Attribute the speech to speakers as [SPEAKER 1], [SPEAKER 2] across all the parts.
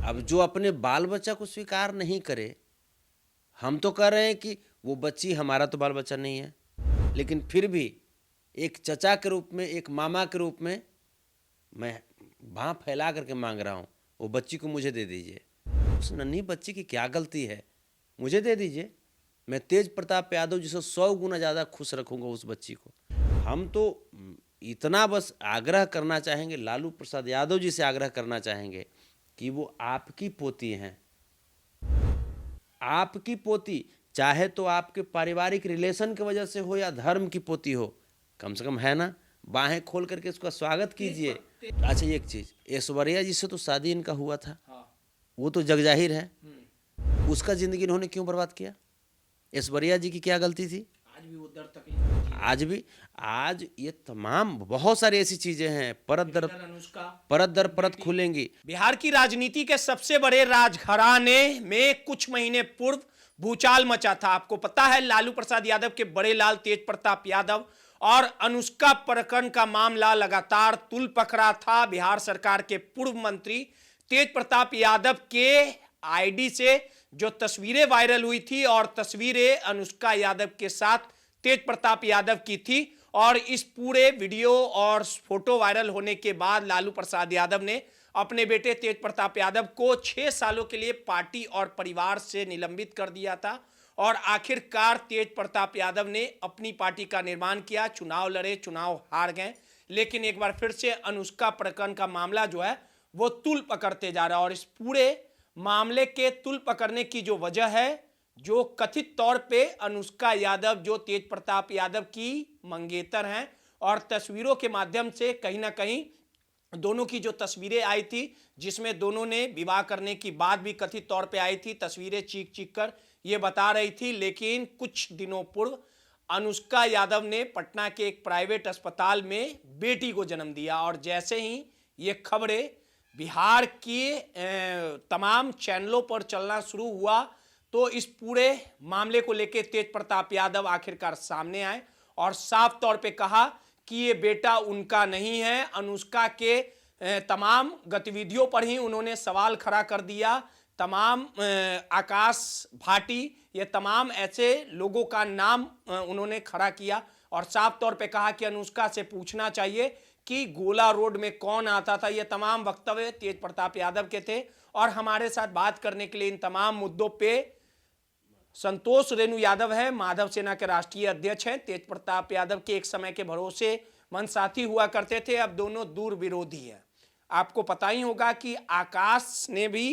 [SPEAKER 1] अब जो अपने बाल बच्चा को स्वीकार नहीं करे, हम तो कह रहे हैं कि वो बच्ची हमारा तो बाल बच्चा नहीं है, लेकिन फिर भी एक चचा के रूप में, एक मामा के रूप में मैं बाँह फैला करके मांग रहा हूँ, वो बच्ची को मुझे दे दीजिए। उस नन्ही बच्ची की क्या गलती है, मुझे दे दीजिए। मैं तेज प्रताप यादव जी से 100 गुना ज़्यादा खुश रखूँगा उस बच्ची को। हम तो इतना बस आग्रह करना चाहेंगे, लालू प्रसाद यादव जी से आग्रह करना चाहेंगे कि वो आपकी पोती हैं, आपकी पोती, चाहे तो आपके पारिवारिक रिलेशन की वजह से हो या धर्म की पोती हो, कम से कम है ना, बाहें खोल करके उसका स्वागत कीजिए। अच्छा एक चीज़, ऐश्वर्या जी से तो शादी इनका हुआ था, वो तो जगजाहिर है, उसका जिंदगी इन्होंने क्यों बर्बाद किया? ऐश्वर्या जी की क्या गलती थी?
[SPEAKER 2] आज भी वो दर तकलीफ,
[SPEAKER 1] आज ये तमाम बहुत सारी ऐसी चीजें हैं, परत दर परत खुलेंगी।
[SPEAKER 2] बिहार की राजनीति के सबसे बड़े राजघराने में कुछ महीने पूर्व भूचाल मचा था। आपको पता है, लालू प्रसाद यादव के बड़े लाल तेज प्रताप यादव और अनुष्का प्रकरण का मामला लगातार तूल पकड़ा था। बिहार सरकार के पूर्व मंत्री तेज प्रताप यादव के आईडी से जो तस्वीरें वायरल हुई थी और तस्वीरें अनुष्का यादव के साथ तेज प्रताप यादव की थी, और इस पूरे वीडियो और फोटो वायरल होने के बाद लालू प्रसाद यादव ने अपने बेटे तेज प्रताप यादव को 6 सालों के लिए पार्टी और परिवार से निलंबित कर दिया था। और आखिरकार तेज प्रताप यादव ने अपनी पार्टी का निर्माण किया, चुनाव लड़े, चुनाव हार गए, लेकिन एक बार फिर से अनुष्का प्रकरण का मामला जो है वो तूल पकड़ते जा रहा है। और इस पूरे मामले के तूल पकड़ने की जो वजह है, जो कथित तौर पे अनुष्का यादव जो तेज प्रताप यादव की मंगेतर हैं, और तस्वीरों के माध्यम से कहीं ना कहीं दोनों की जो तस्वीरें आई थी, जिसमें दोनों ने विवाह करने की बात भी कथित तौर पे आई थी, तस्वीरें चीख चीख कर ये बता रही थी। लेकिन कुछ दिनों पूर्व अनुष्का यादव ने पटना के एक प्राइवेट अस्पताल में बेटी को जन्म दिया, और जैसे ही ये खबरें बिहार के तमाम चैनलों पर चलना शुरू हुआ, तो इस पूरे मामले को लेकर तेज प्रताप यादव आखिरकार सामने आए और साफ तौर पे कहा कि ये बेटा उनका नहीं है। अनुष्का के तमाम गतिविधियों पर ही उन्होंने सवाल खड़ा कर दिया। तमाम आकाश भाटी, ये तमाम ऐसे लोगों का नाम उन्होंने खड़ा किया और साफ तौर पे कहा कि अनुष्का से पूछना चाहिए कि गोला रोड में कौन आता था। ये तमाम वक्तव्य तेज प्रताप यादव के थे। और हमारे साथ बात करने के लिए इन तमाम मुद्दों पे संतोष रेणु यादव है, माधव सेना के राष्ट्रीय अध्यक्ष हैं। तेज प्रताप यादव के एक समय के भरोसेमंद साथी हुआ करते थे, अब दोनों दूर विरोधी हैं। आपको पता ही होगा कि आकाश ने भी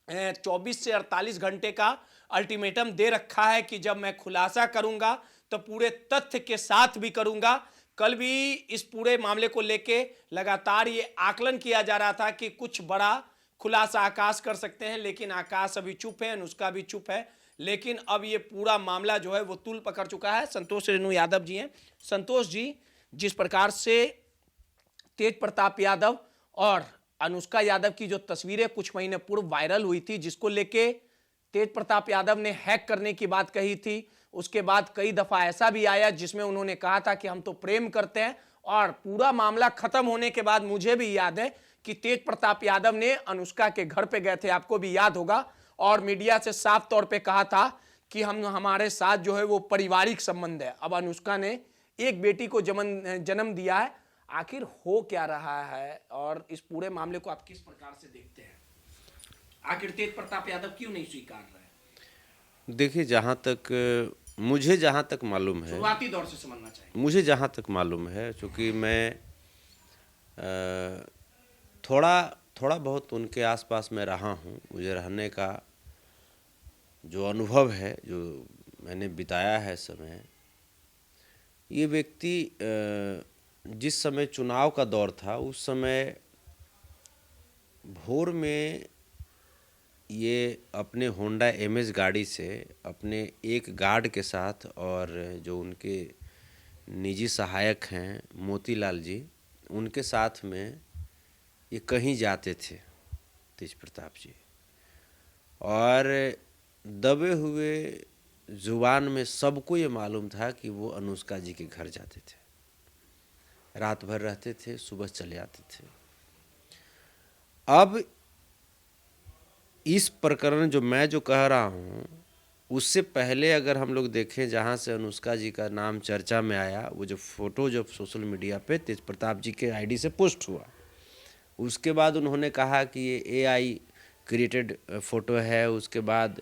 [SPEAKER 2] 24 से 48 घंटे का अल्टीमेटम दे रखा है कि जब मैं खुलासा करूंगा तो पूरे तथ्य के साथ भी करूंगा। कल भी इस पूरे मामले को लेके लगातार ये आकलन किया जा रहा था कि कुछ बड़ा खुलासा आकाश कर सकते हैं, लेकिन आकाश अभी चुप है, अनुष्का भी चुप है। लेकिन अब ये पूरा मामला जो है वो तूल पकड़ चुका है। संतोष रेणु यादव जी हैं। संतोष जी, जिस प्रकार से तेज प्रताप यादव और अनुष्का यादव की जो तस्वीरें कुछ महीने पूर्व वायरल हुई थी, जिसको लेके तेज प्रताप यादव ने हैक करने की बात कही थी, उसके बाद कई दफा ऐसा भी आया जिसमें उन्होंने कहा था कि हम तो प्रेम करते हैं, और पूरा मामला खत्म होने के बाद मुझे भी याद है कि तेज प्रताप यादव ने अनुष्का के घर पे गए थे, आपको भी याद होगा, और मीडिया से साफ तौर पे कहा था कि हमारे साथ जो है वो पारिवारिक संबंध है। अब अनुष्का ने एक बेटी को जन्म दिया है। आखिर हो क्या रहा है और इस पूरे मामले को आप किस प्रकार से देखते हैं? आखिर तेज प्रताप यादव क्यों नहीं स्वीकार रहे?
[SPEAKER 1] देखिए, मुझे जहाँ तक मालूम है,
[SPEAKER 2] शुरुआती दौर से समझना चाहिए।
[SPEAKER 1] मुझे जहाँ तक मालूम है, चूँकि मैं थोड़ा बहुत उनके आसपास में रहा हूँ, मुझे रहने का जो अनुभव है, जो मैंने बिताया है समय, ये व्यक्ति जिस समय चुनाव का दौर था उस समय भोर में ये अपने होंडा एमएस गाड़ी से अपने एक गार्ड के साथ और जो उनके निजी सहायक हैं मोतीलाल जी, उनके साथ में ये कहीं जाते थे तेज प्रताप जी, और दबे हुए जुबान में सबको ये मालूम था कि वो अनुष्का जी के घर जाते थे, रात भर रहते थे, सुबह चले आते थे। अब इस प्रकरण जो कह रहा हूँ, उससे पहले अगर हम लोग देखें, जहाँ से अनुष्का जी का नाम चर्चा में आया, वो जो फोटो जब सोशल मीडिया पे तेज प्रताप जी के आईडी से पोस्ट हुआ, उसके बाद उन्होंने कहा कि ये एआई क्रिएटेड फ़ोटो है। उसके बाद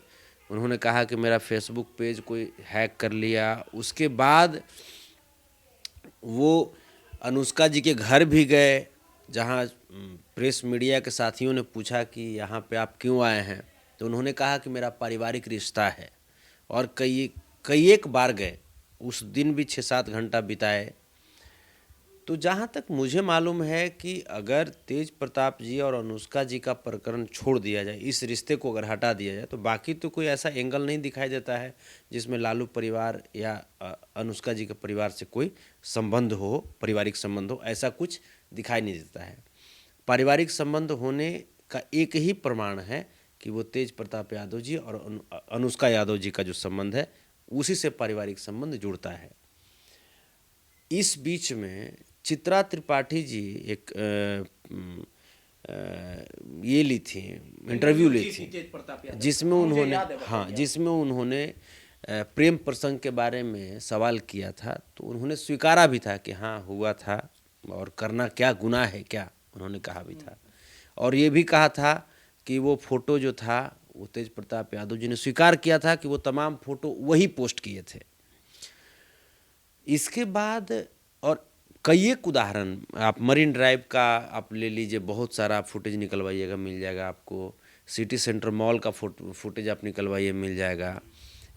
[SPEAKER 1] उन्होंने कहा कि मेरा फेसबुक पेज कोई हैक कर लिया। उसके बाद वो अनुष्का जी के घर भी गए, जहाँ प्रेस मीडिया के साथियों ने पूछा कि यहाँ पे आप क्यों आए हैं, तो उन्होंने कहा कि मेरा पारिवारिक रिश्ता है। और कई एक बार गए, उस दिन भी 6-7 घंटा बिताए। तो जहाँ तक मुझे मालूम है कि अगर तेज प्रताप जी और अनुष्का जी का प्रकरण छोड़ दिया जाए, इस रिश्ते को अगर हटा दिया जाए, तो बाकी तो कोई ऐसा एंगल नहीं दिखाई देता है जिसमें लालू परिवार या अनुष्का जी के परिवार से कोई संबंध हो, पारिवारिक संबंध हो, ऐसा कुछ दिखाई नहीं देता है। पारिवारिक संबंध होने का एक ही प्रमाण है कि वो तेज प्रताप यादव जी और अनुष्का यादव जी का जो संबंध है, उसी से पारिवारिक संबंध जुड़ता है। इस बीच में चित्रा त्रिपाठी जी एक ये ली थी, इंटरव्यू ली थी, जिसमें उन्होंने जिसमें उन्होंने प्रेम प्रसंग के बारे में सवाल किया था। तो उन्होंने स्वीकारा भी था कि हाँ हुआ था, और करना क्या गुनाह है क्या, उन्होंने कहा भी था। और ये भी कहा था कि वो फ़ोटो जो था, वो तेज प्रताप यादव जी ने स्वीकार किया था कि वो तमाम फ़ोटो वही पोस्ट किए थे। इसके बाद और कई एक उदाहरण, आप मरीन ड्राइव का आप ले लीजिए, बहुत सारा फुटेज निकलवाइएगा, मिल जाएगा आपको। सिटी सेंटर मॉल का फुटेज आप निकलवाइए, मिल जाएगा।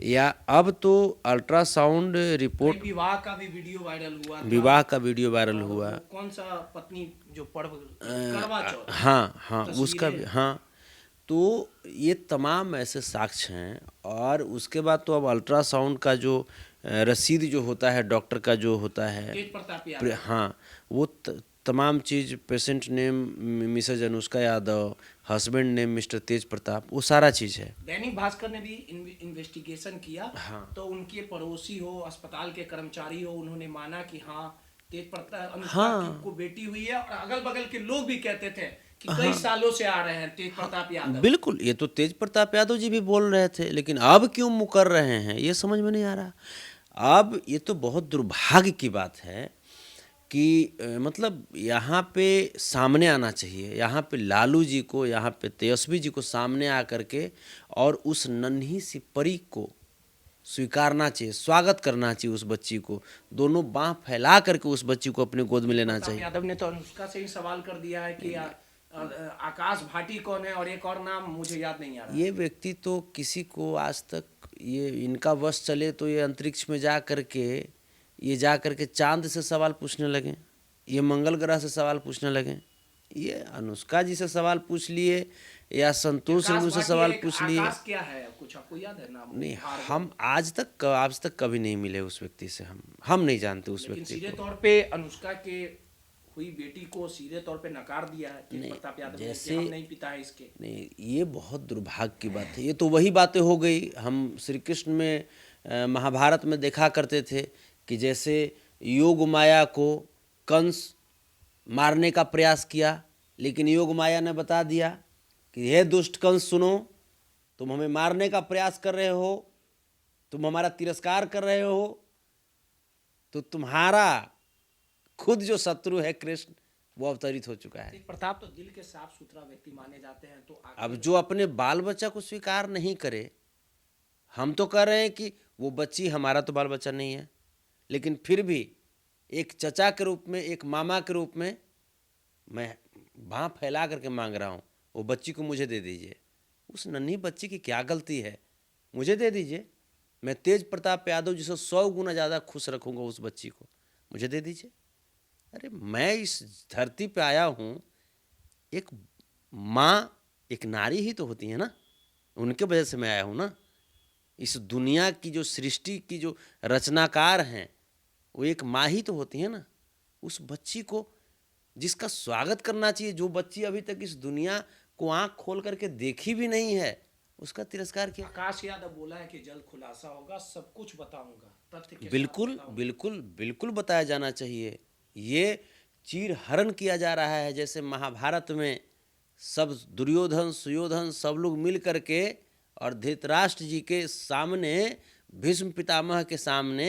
[SPEAKER 1] या अब तो अल्ट्रासाउंड रिपोर्ट,
[SPEAKER 2] विवाह का भी वीडियो वायरल हुआ था।
[SPEAKER 1] विवाह का वीडियो वायरल हुआ,
[SPEAKER 2] कौन सा पत्नी जो पर्व करवा चौथ,
[SPEAKER 1] हाँ उसका भी, हाँ। तो ये तमाम ऐसे साक्ष्य हैं। और उसके बाद तो अब अल्ट्रासाउंड का जो रसीद जो होता है, डॉक्टर का जो होता है,
[SPEAKER 2] तेज प्रताप यादव,
[SPEAKER 1] हाँ, वो तमाम चीज़, patient name Mrs Anushka Yadav, husband name Mr Tej Pratap, वो सारा चीज़ है।
[SPEAKER 2] दैनिक भास्कर ने भी इन्वेस्टिगेशन किया।
[SPEAKER 1] हाँ।
[SPEAKER 2] तो उनके पड़ोसी हो, अस्पताल के कर्मचारी हो, उन्होंने माना कि हाँ तेज प्रताप अनुष्का की को बेटी हुई है। और अगल बगल के लोग भी कहते थे कि कई सालों से आ रहे हैं तेज प्रताप यादव।
[SPEAKER 1] बिल्कुल, ये तो तेज प्रताप यादव जी भी बोल रहे थे, लेकिन अब क्यों मुकर रहे हैं ये समझ में नहीं आ रहा। अब ये तो बहुत दुर्भाग्य की बात है कि मतलब यहाँ पे सामने आना चाहिए, यहाँ पे लालू जी को, यहाँ पे तेजस्वी जी को सामने आकर के और उस नन्ही सी परी को स्वीकारना चाहिए, स्वागत करना चाहिए उस बच्ची को, दोनों बाँह फैला करके उस बच्ची को अपने गोद में लेना चाहिए।
[SPEAKER 2] यादव ने तो अनुष्का से ही सवाल कर दिया है कि आकाश भाटी कौन है, और एक और नाम मुझे याद नहीं आ रहा।
[SPEAKER 1] ये व्यक्ति तो किसी को आज तक, ये इनका वश चले तो ये अंतरिक्ष में जा करके चांद से सवाल पूछने लगे, ये मंगल ग्रह से सवाल पूछने लगे। ये अनुष्का जी से सवाल पूछ लिए या संतोष सिंह से सवाल पूछ लिए।
[SPEAKER 2] आकाश क्या है, कुछ आपको याद है नाम?
[SPEAKER 1] नहीं, हम आज तक कभी नहीं मिले उस व्यक्ति से, हम नहीं जानते उस व्यक्ति
[SPEAKER 2] सीधे
[SPEAKER 1] को।
[SPEAKER 2] तौर पे अनुष्का के हुई बेटी को सीधे तौर पे नकार दिया है तेज प्रताप यादव ने कि हम नहीं पिता है इसके।
[SPEAKER 1] नहीं, ये बहुत दुर्भाग्य की बात है। ये तो वही बातें हो गई, हम श्री कृष्ण में, महाभारत में देखा करते थे कि जैसे योग माया को कंस मारने का प्रयास किया, लेकिन योग माया ने बता दिया कि हे दुष्ट कंस सुनो, तुम हमें मारने का प्रयास कर रहे हो, तुम हमारा तिरस्कार कर रहे हो, तो तुम्हारा खुद जो शत्रु है कृष्ण, वो अवतरित हो चुका है।
[SPEAKER 2] प्रताप तो दिल के साफ सुथरा व्यक्ति माने जाते हैं। तो
[SPEAKER 1] अब जो अपने बाल बच्चा को स्वीकार नहीं करे, हम तो कह रहे हैं कि वो बच्ची हमारा तो बाल बच्चा नहीं है, लेकिन फिर भी एक चचा के रूप में, एक मामा के रूप में मैं बाँह फैला करके मांग रहा हूँ, वो बच्ची को मुझे दे दीजिए। उस नन्ही बच्ची की क्या गलती है, मुझे दे दीजिए। मैं तेज प्रताप यादव जी से 100 गुना ज़्यादा खुश रखूँगा उस बच्ची को, मुझे दे दीजिए। अरे मैं इस धरती पे आया हूँ, एक माँ, एक नारी ही तो होती है ना, उनके वजह से मैं आया हूँ ना। इस दुनिया की जो सृष्टि की जो रचनाकार हैं, वो एक माँ ही तो होती है ना। उस बच्ची को जिसका स्वागत करना चाहिए, जो बच्ची अभी तक इस दुनिया को आँख खोल करके देखी भी नहीं है, उसका तिरस्कार किया।
[SPEAKER 2] आकाश यादव बोला है कि जल्द खुलासा होगा, सब कुछ बताऊंगा, तथ्य के
[SPEAKER 1] बिल्कुल बिल्कुल बिल्कुल बताया जाना चाहिए। ये चीर हरण किया जा रहा है, जैसे महाभारत में सब दुर्योधन सुयोधन सब लोग मिल करके और धृतराष्ट्र जी के सामने, भीष्म पितामह के सामने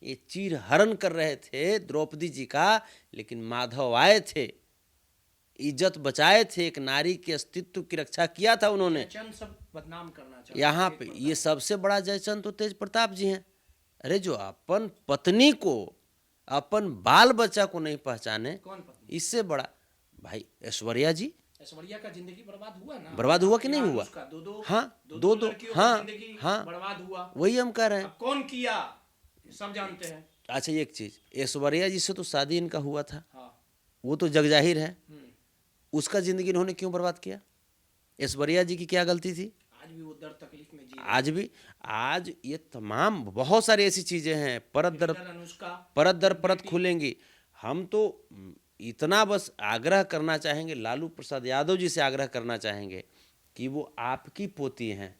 [SPEAKER 1] ये चीर हरण कर रहे थे द्रौपदी जी का, लेकिन माधव आए थे, इज्जत बचाए थे, एक नारी के अस्तित्व की रक्षा किया था उन्होंने।
[SPEAKER 2] जयचंद सब बदनाम करना चाहते
[SPEAKER 1] यहाँ पे ये सबसे बड़ा जयचंद तो तेज प्रताप जी हैं। अरे जो अपन पत्नी को, अपन बाल बच्चा को नहीं पहचाने,
[SPEAKER 2] कौन पत्नी?
[SPEAKER 1] इससे बड़ा भाई ऐश्वर्या जी।
[SPEAKER 2] ऐश्वर्या का जिंदगी बर्बाद हुआ ना,
[SPEAKER 1] बर्बाद हुआ कि नहीं हुआ?
[SPEAKER 2] उसका दो
[SPEAKER 1] हाँ, दो
[SPEAKER 2] लड़कियों का
[SPEAKER 1] हाँ
[SPEAKER 2] जिंदगी
[SPEAKER 1] हाँ,
[SPEAKER 2] बर्बाद हुआ।
[SPEAKER 1] वही हम कह रहे हैं।
[SPEAKER 2] अब कौन किया सब जानते हैं।
[SPEAKER 1] अच्छा एक चीज, ऐश्वर्या जी से तो शादी इनका हुआ था,
[SPEAKER 2] हाँ।
[SPEAKER 1] वो तो जग जाहिर है।
[SPEAKER 2] हम्म।
[SPEAKER 1] उसका जिंदगी इन्होंने क्यों बर्बाद किया? ऐश्वर्या जी की क्या गलती थी?
[SPEAKER 2] आज भी वो दर्द तकलीफ में जी
[SPEAKER 1] आज भी, आज ये तमाम बहुत सारी ऐसी चीजें हैं, परत दर
[SPEAKER 2] अनुष्का
[SPEAKER 1] परत खुलेंगी। हम तो इतना बस आग्रह करना चाहेंगे, लालू प्रसाद यादव जी से आग्रह करना चाहेंगे कि वो आपकी पोती हैं,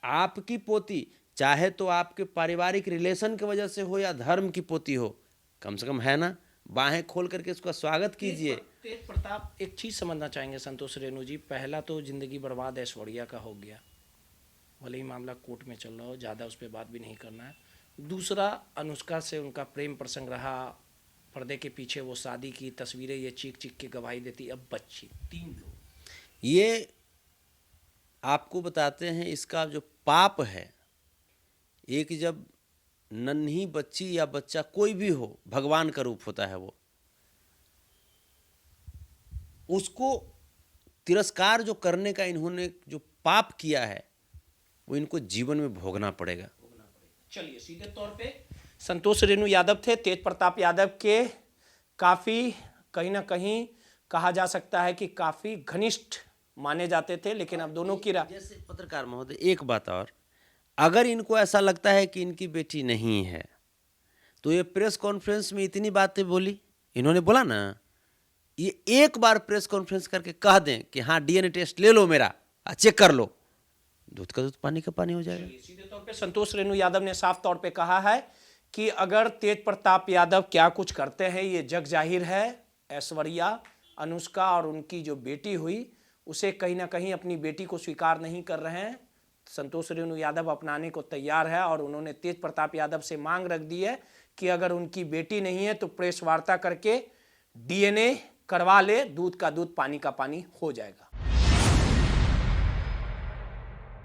[SPEAKER 1] आपकी पोती, चाहे तो आपके पारिवारिक रिलेशन की वजह से हो या धर्म की पोती हो, कम से कम है ना, बाहें खोल करके उसका स्वागत कीजिए।
[SPEAKER 2] तेज प्रताप, एक चीज समझना चाहेंगे संतोष रेणु जी, पहला तो जिंदगी बर्बाद ऐश्वर्या का हो गया, भले ही मामला कोर्ट में चल रहा हो, ज़्यादा उस पर बात भी नहीं करना है। दूसरा, अनुष्का से उनका प्रेम प्रसंग रहा, पर्दे के पीछे वो शादी की तस्वीरें ये चीख चीख के गवाही देती, अब बच्ची, 3 लोग।
[SPEAKER 1] ये आपको बताते हैं इसका जो पाप है, एक जब नन्ही बच्ची या बच्चा कोई भी हो, भगवान का रूप होता है वो, उसको तिरस्कार जो करने का इन्होंने जो पाप किया है वो इनको जीवन में भोगना पड़ेगा।
[SPEAKER 2] चलिए सीधे तौर पे संतोष रेणु यादव थे, तेज प्रताप यादव के काफ़ी कहीं ना कहीं कहा जा सकता है कि काफ़ी घनिष्ठ माने जाते थे, लेकिन अब दोनों की
[SPEAKER 1] जैसे पत्रकार महोदय, एक बात और, अगर इनको ऐसा लगता है कि इनकी बेटी नहीं है तो ये प्रेस कॉन्फ्रेंस में इतनी बातें बोली, इन्होंने बोला ना, ये एक बार प्रेस कॉन्फ्रेंस करके कह दें कि हाँ डीएनए टेस्ट ले लो मेरा, चेक कर लो, दूध का दूध पानी का पानी हो जाएगा।
[SPEAKER 2] सीधे तौर पे संतोष रेणु यादव ने साफ तौर पे कहा है कि अगर तेज प्रताप यादव क्या कुछ करते हैं ये जग जाहिर है। ऐश्वर्या, अनुष्का और उनकी जो बेटी हुई उसे कहीं ना कहीं अपनी बेटी को स्वीकार नहीं कर रहे हैं। संतोष रेणु यादव अपनाने को तैयार है और उन्होंने तेज प्रताप यादव से मांग रख दी है कि अगर उनकी बेटी नहीं है तो प्रेस वार्ता करके डीएनए करवा ले, दूध का दूध पानी का पानी हो जाएगा।